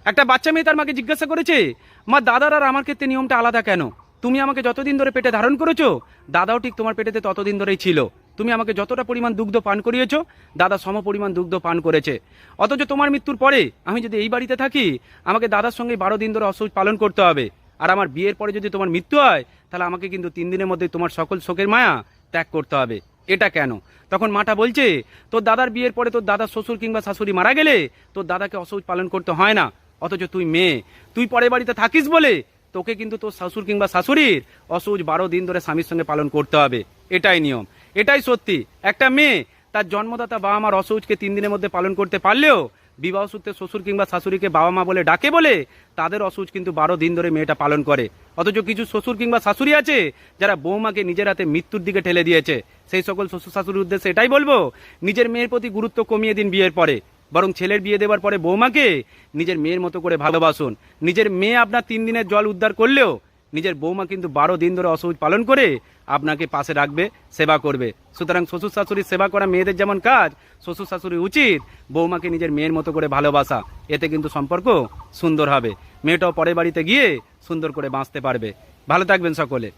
একটা বাচ্চা মেয়ে তার মাকে জিজ্ঞাসা করেছে, মা দাদার আর আমার ক্ষেত্রে নিয়মটা আলাদা কেন? তুমি আমাকে যতদিন ধরে পেটে ধারণ করেছো, দাদাও ঠিক তোমার পেটেতে ততদিন ধরেই ছিল। তুমি আমাকে যতটা পরিমাণ দুগ্ধ পান করিয়েছো, দাদা সম পরিমাণ দুগ্ধ পান করেছে। অথচ তোমার মৃত্যুর পরে আমি যদি এই বাড়িতে থাকি, আমাকে দাদার সঙ্গে 12 দিন ধরে অসৌচ পালন করতে হবে। আর আমার বিয়ের পরে যদি তোমার মৃত্যু হয়, তাহলে আমাকে কিন্তু 3 দিনের মধ্যে তোমার সকল শোকের মায়া ত্যাগ করতে হবে। এটা কেন? তখন মাটা বলছে, তোর দাদার বিয়ের পরে তোর দাদার শ্বশুর কিংবা শাশুড়ি মারা গেলে তোর দাদাকে অসৌচ পালন করতে হয় না। অথচ তুই মেয়ে, তুই পরের বাড়িতে থাকিস বলে তোকে কিন্তু তোর শ্বশুর কিংবা শাশুড়ির অসৌচ 12 দিন ধরে স্বামীর সঙ্গে পালন করতে হবে। এটাই নিয়ম, এটাই সত্যি। একটা মেয়ে তার জন্মদাতা বাবা মার অসৌচকে 3 দিনের মধ্যে পালন করতে পারলেও বিবাহ সূত্রে শ্বশুর কিংবা শাশুড়িকে বাবা মা বলে ডাকে বলে তাদের অসৌচ কিন্তু 12 দিন ধরে মেয়েটা পালন করে। অথচ কিছু শ্বশুর কিংবা শাশুড়ি আছে যারা বৌমাকে নিজের হাতে মৃত্যুর দিকে ঠেলে দিয়েছে। সেই সকল শ্বশুর শাশুড়ির উদ্দেশ্যে এটাই বলবো, নিজের মেয়ের প্রতি গুরুত্ব কমিয়ে দিন বিয়ের পরে, বরং ছেলের বিয়ে দেওয়ার পরে বৌমাকে নিজের মেয়ের মতো করে ভালোবাসুন। নিজের মেয়ে আপনার 3 দিনের জল উদ্ধার করলেও নিজের বৌমা কিন্তু 12 দিন ধরে অসৌচ পালন করে আপনাকে পাশে রাখবে, সেবা করবে। সুতরাং শ্বশুর শাশুড়ির সেবা করা মেয়েদের যেমন কাজ, শ্বশুর শাশুড়ি উচিত বৌমাকে নিজের মেয়ের মতো করে ভালোবাসা। এতে কিন্তু সম্পর্ক সুন্দর হবে, মেয়েটাও পরের বাড়িতে গিয়ে সুন্দর করে বাঁচতে পারবে। ভালো থাকবেন সকলে।